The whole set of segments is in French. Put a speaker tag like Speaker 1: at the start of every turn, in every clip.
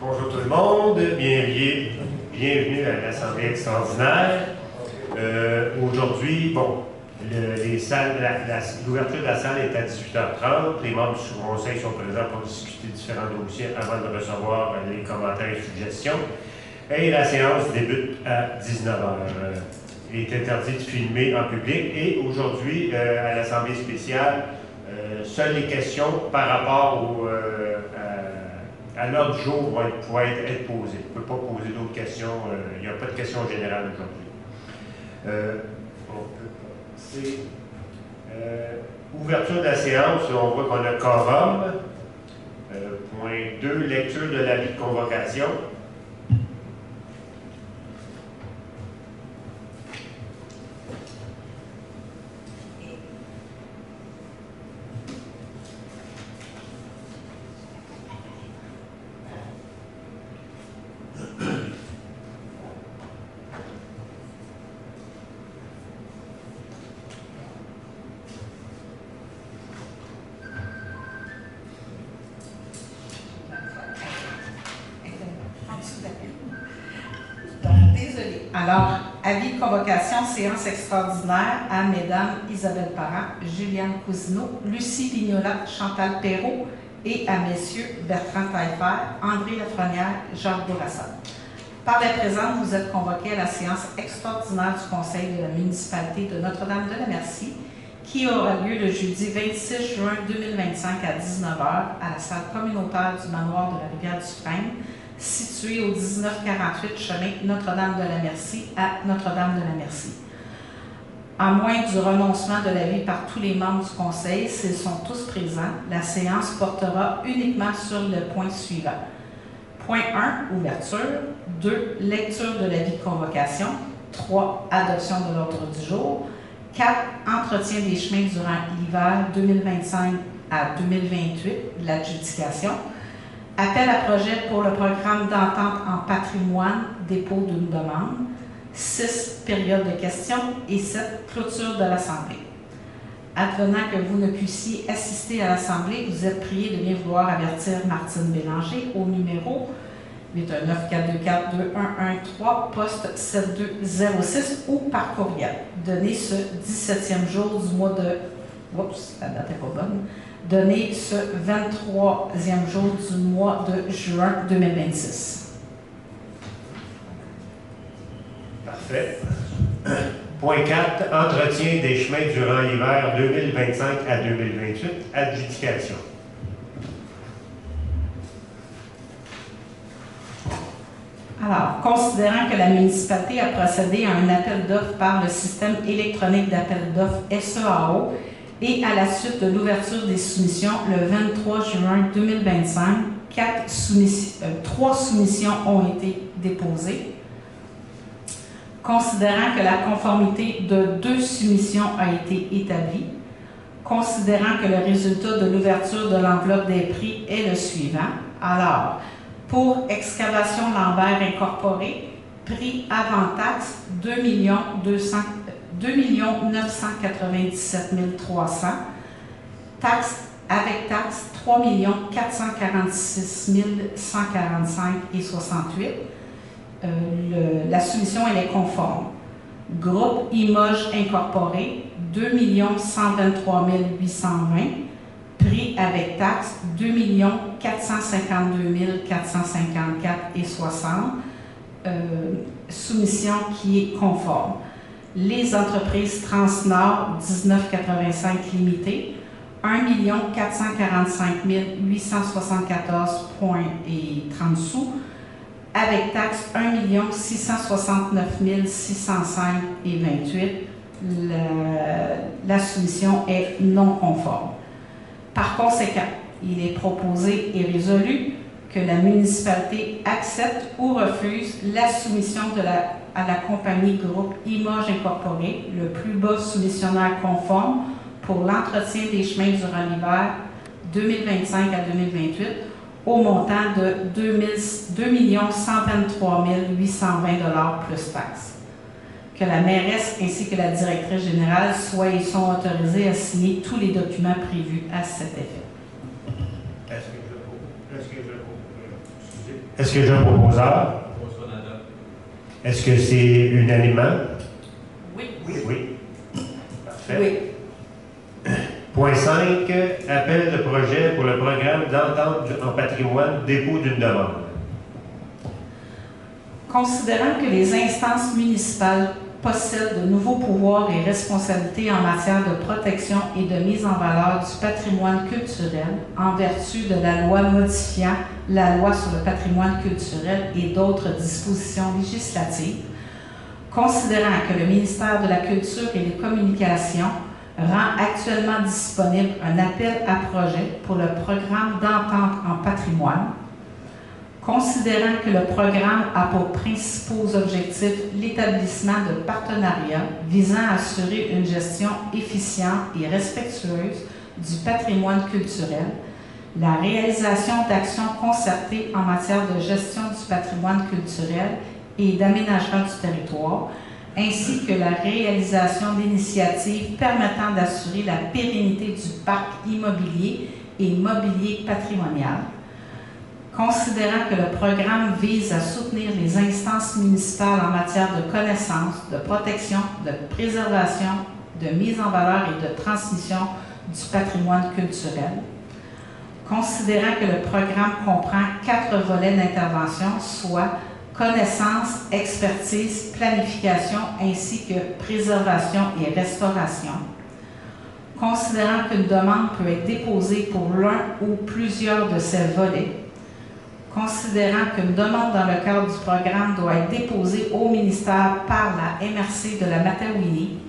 Speaker 1: Bonjour tout le monde, bienvenue à l'Assemblée extraordinaire. Aujourd'hui, bon, l'ouverture de la salle est à 18h30. Les membres du sous-conseil sont présents pour discuter différents dossiers avant de recevoir les commentaires et suggestions. Et la séance débute à 19h. Il est interdit de filmer en public et aujourd'hui, à l'Assemblée spéciale, seules les questions par rapport à l'ordre du jour vont pouvoir être posées. On ne peut pas poser d'autres questions. Il n'y a pas de questions générales aujourd'hui. On peut commencer. Ouverture de la séance, on voit qu'on a quorum. Point 2, lecture de l'avis de convocation.
Speaker 2: Alors, avis de convocation, séance extraordinaire à Mesdames Isabelle Parent, Juliane Cousineau, Lucie Vignola, Chantal Perrault et à Messieurs Bertrand Taillefer, André Lafrenière, Jacques Bourassa. Par la présente, vous êtes convoqués à la séance extraordinaire du Conseil de la municipalité de Notre-Dame-de-la-Merci qui aura lieu le jeudi 26 juin 2025 à 19h à la salle communautaire du manoir de la Rivière-du-Frêne, situé au 1948 chemin Notre-Dame-de-la-Merci à Notre-Dame-de-la-Merci. À moins du renoncement de l'avis par tous les membres du Conseil, s'ils sont tous présents, la séance portera uniquement sur le point suivant. Point 1, ouverture. 2, lecture de l'avis de convocation. 3, adoption de l'ordre du jour. 4, entretien des chemins durant l'hiver 2025 à 2028, l'adjudication. Appel à projet pour le programme d'entente en patrimoine, dépôt d'une demande. 6, période de questions. Et 7, clôture de l'Assemblée. Advenant que vous ne puissiez assister à l'Assemblée, vous êtes prié de bien vouloir avertir Martine Bélanger au numéro 819-424-2113, poste 7206 ou par courriel. Donné ce 17e jour du mois de... Oups, la date n'est pas bonne. Donné ce 23e jour du mois de juin 2026.
Speaker 1: Parfait. Point 4, entretien des chemins durant l'hiver 2025 à 2028, adjudication.
Speaker 2: Alors, considérant que la municipalité a procédé à un appel d'offres par le système électronique d'appel d'offres SEAO et à la suite de l'ouverture des soumissions le 23 juin 2025, 3 soumissions ont été déposées. Considérant que la conformité de 2 soumissions a été établie, considérant que le résultat de l'ouverture de l'enveloppe des prix est le suivant, alors, pour Excavation Lambert Incorporée, prix avant taxe 2 997 300, taxe avec taxe 3 446 145 et 68. La soumission elle est conforme. Groupe Imoges Incorporé 2 123 820, prix avec taxe 2 452 454 et 60. Soumission qui est conforme. Les entreprises Transnord 1985 limitées, 1 445 874,30 sous, avec taxe 1 669 605 et 28. La soumission est non conforme. Par conséquent, il est proposé et résolu que la municipalité accepte ou refuse la soumission à la compagnie groupe Imoges Incorporée, le plus bas soumissionnaire conforme pour l'entretien des chemins durant l'hiver 2025 à 2028 au montant de 2 123 820 $ plus taxes. que la mairesse ainsi que la directrice générale soient et sont autorisés à signer tous les documents prévus à cet effet.
Speaker 1: Est-ce que j'ai un proposeur? Est-ce que c'est unanimement?
Speaker 2: Oui.
Speaker 1: Oui. Parfait.
Speaker 2: Oui.
Speaker 1: Point 5, appel de projet pour le programme d'entente en patrimoine, dépôt d'une demande.
Speaker 2: Considérant que les instances municipales possèdent de nouveaux pouvoirs et responsabilités en matière de protection et de mise en valeur du patrimoine culturel en vertu de la loi modifiant la loi sur le patrimoine culturel et d'autres dispositions législatives, considérant que le ministère de la Culture et des Communications rend actuellement disponible un appel à projet pour le programme d'entente en patrimoine, considérant que le programme a pour principaux objectifs l'établissement de partenariats visant à assurer une gestion efficiente et respectueuse du patrimoine culturel, la réalisation d'actions concertées en matière de gestion du patrimoine culturel et d'aménagement du territoire, ainsi que la réalisation d'initiatives permettant d'assurer la pérennité du parc immobilier et mobilier patrimonial, considérant que le programme vise à soutenir les instances municipales en matière de connaissance, de protection, de préservation, de mise en valeur et de transmission du patrimoine culturel, considérant que le programme comprend 4 volets d'intervention, soit connaissance, expertise, planification ainsi que préservation et restauration, considérant qu'une demande peut être déposée pour l'un ou plusieurs de ces volets, considérant qu'une demande dans le cadre du programme doit être déposée au ministère par la MRC de la Matawini,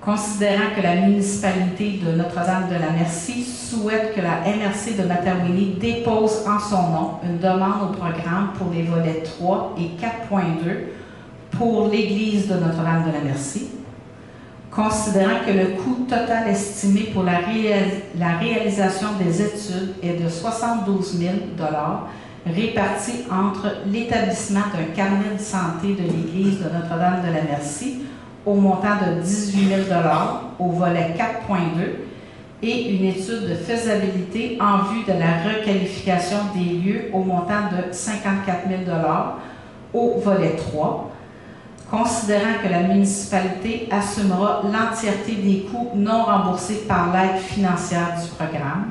Speaker 2: considérant que la municipalité de Notre-Dame-de-la-Merci souhaite que la MRC de Matawini dépose en son nom une demande au programme pour les volets 3 et 4.2 pour l'église de Notre-Dame-de-la-Merci, considérant que le coût total estimé pour la réalisation des études est de 72 000 $ répartis entre l'établissement d'un carnet de santé de l'église de Notre-Dame-de-la-Merci au montant de 18 000 $ au volet 4.2 et une étude de faisabilité en vue de la requalification des lieux au montant de 54 000 $ au volet 3, considérant que la municipalité assumera l'entièreté des coûts non remboursés par l'aide financière du programme.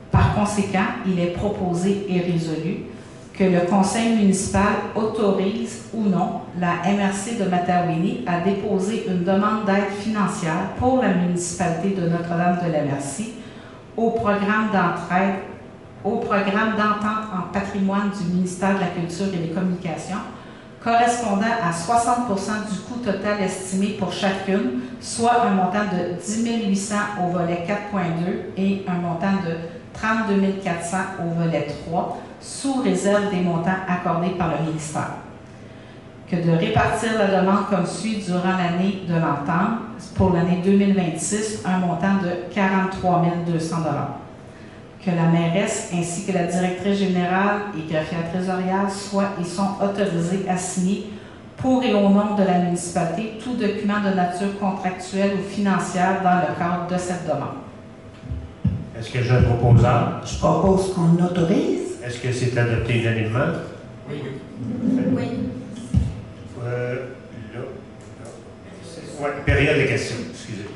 Speaker 2: Par conséquent, il est proposé et résolu que le conseil municipal autorise ou non la MRC de Matawini à déposer une demande d'aide financière pour la municipalité de Notre-Dame-de-la-Merci au programme d'entraide, au programme d'entente en patrimoine du ministère de la Culture et des Communications, correspondant à 60 % du coût total estimé pour chacune, soit un montant de 10 800 au volet 4.2 et un montant de 32 400 au volet 3, sous réserve des montants accordés par le ministère. Que de répartir la demande comme suit durant l'année de l'entente, pour l'année 2026, un montant de 43 200 $. Que la mairesse ainsi que la directrice générale et greffière trésorière soient et sont autorisés à signer pour et au nom de la municipalité tout document de nature contractuelle ou financière dans le cadre de cette demande.
Speaker 1: Est-ce que j'ai un proposeur?
Speaker 3: Je propose qu'on autorise.
Speaker 1: Est-ce que c'est adopté unanimement?
Speaker 4: Oui.
Speaker 3: Oui.
Speaker 1: Ouais, période de questions, excusez.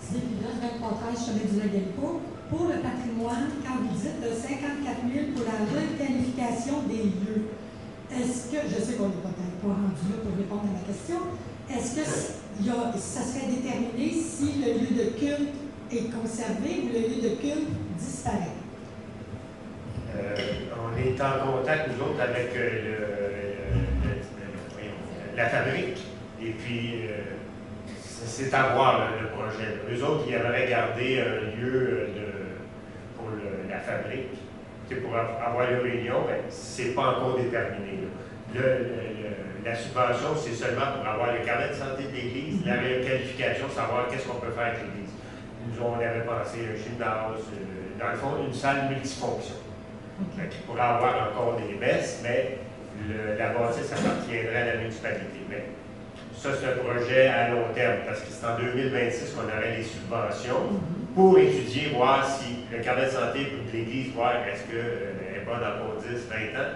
Speaker 5: Sylvie, 23 chemin du Lac-Gallipo. Pour le patrimoine, quand vous dites 54 000 pour la requalification des lieux, est-ce que, je sais qu'on n'est pas rendu là pour répondre à ma question, est-ce que ça serait déterminé si le lieu de culte est conservé ou le lieu de culte disparaît?
Speaker 1: On est en contact, nous autres, avec la fabrique. Et puis, c'est à voir le projet. Eux autres, ils aimeraient garder un lieu pour la fabrique, pour avoir une réunion, mais ce n'est pas encore déterminé. La subvention, c'est seulement pour avoir le carnet de santé de l'Église, la requalification, savoir qu'est-ce qu'on peut faire avec l'Église. Nous, on avait pensé un gymnase, dans le fond, une salle multifonction. Fait qu'il pourrait avoir encore des baisses, mais la bâtisse appartiendrait à la municipalité. Mais ça, c'est un projet à long terme, parce que c'est en 2026 qu'on aurait les subventions pour étudier, voir si le carnet de santé de l'Église, voir est-ce qu'elle est bonne encore 10, 20 ans,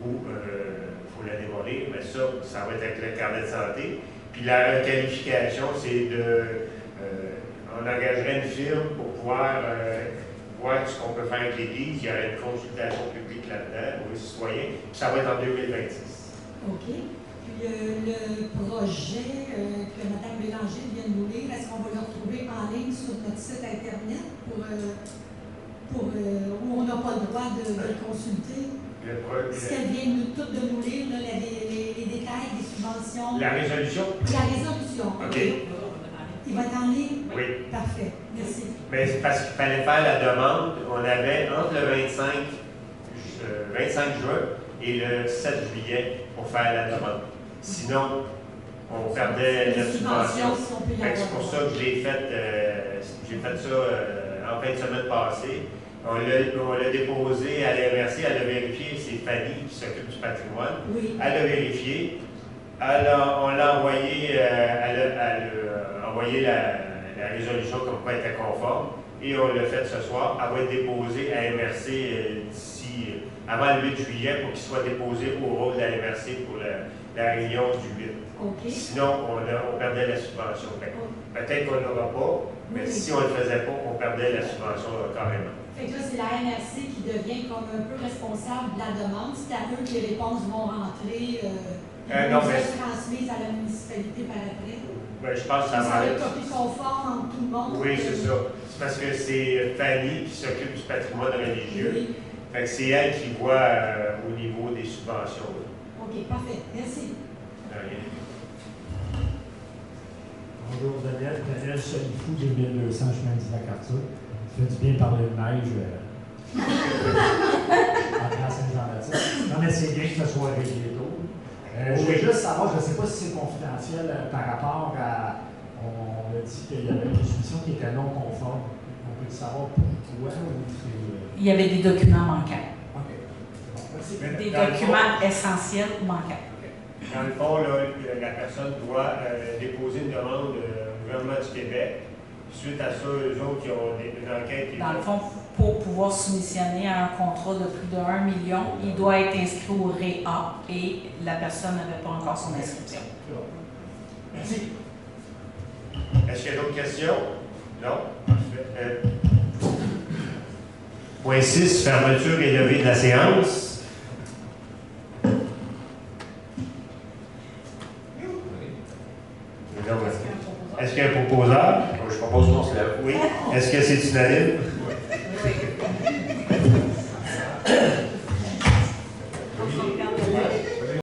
Speaker 1: ou il faut la démolir, mais ça va être avec le carnet de santé. Puis la requalification, c'est on engagerait une firme pour pouvoir voir ce qu'on peut faire avec l'Église. Il y aurait une consultation publique là-dedans pour les citoyens. Ça va être en 2026.
Speaker 5: OK. Puis le projet que Mme Bélanger vient de nous lire, est-ce qu'on va le retrouver en ligne sur notre site Internet où on n'a pas le droit de le consulter? Ce qu'elle vient de nous lire, là, les détails des subventions.
Speaker 1: La résolution?
Speaker 5: La résolution.
Speaker 1: OK.
Speaker 5: Il va être en ligne?
Speaker 1: Oui.
Speaker 5: Parfait. Merci.
Speaker 1: Mais c'est parce qu'il fallait faire la demande. On avait entre le 25 juin et le 7 juillet pour faire la demande. Sinon, on perdait la subvention. C'est pour ça que j'ai fait ça en fin de semaine passée. On l'a déposé à la MRC, elle a vérifié, c'est Fanny qui s'occupe du patrimoine.
Speaker 5: Oui.
Speaker 1: Elle a vérifié. On l'a envoyé, elle a envoyé la résolution comme quoi elle était conforme. Et on l'a fait ce soir. Elle va être déposée à MRC d'ici avant le 8 juillet pour qu'il soit déposé au rôle de la MRC pour la réunion du 8.
Speaker 5: Okay.
Speaker 1: Sinon, on perdait la subvention. Peut-être qu'on n'aura pas, mais si on ne le faisait pas, on perdait la subvention carrément.
Speaker 5: Fait que là, c'est la MRC qui devient comme un peu responsable de la demande. C'est à eux que les réponses vont rentrer, être transmises à la municipalité par après.
Speaker 1: Ben, je pense que ça va être.
Speaker 5: une copie conforme entre tout le monde.
Speaker 1: Oui, c'est ça. C'est parce que c'est Fanny qui s'occupe du patrimoine religieux. Oui. Fait que c'est elle qui voit au niveau des subventions.
Speaker 5: OK, parfait. Merci.
Speaker 4: Bonjour Daniel Solifou, 2200 chemin de la Carture. Ça fait du bien de parler de neige à Saint-Jean-Baptiste. Non, mais c'est bien que ce soit réglé tôt. Je voulais juste savoir, je ne sais pas si c'est confidentiel par rapport à. On a dit qu'il y avait une soumission qui était non conforme. On peut savoir pourquoi ou c'est.
Speaker 2: Il y avait des documents manquants.
Speaker 4: OK. Bon, merci.
Speaker 2: Des documents essentiels manquants.
Speaker 1: Dans le fond, là, la personne doit déposer une demande au gouvernement du Québec. Suite à ça, eux autres, qui ont une enquête.
Speaker 2: Dans le fond, pour pouvoir soumissionner à un contrat de plus de 1 million, il doit être inscrit au REA et la personne n'avait pas encore son inscription.
Speaker 4: Merci.
Speaker 1: Est-ce qu'il y a d'autres questions? Non? Parfait. Point 6, fermeture et levée de la séance. Est-ce qu'il y a un proposeur?
Speaker 6: Je propose qu'on se lève.
Speaker 1: Oui. Est-ce que c'est unanime?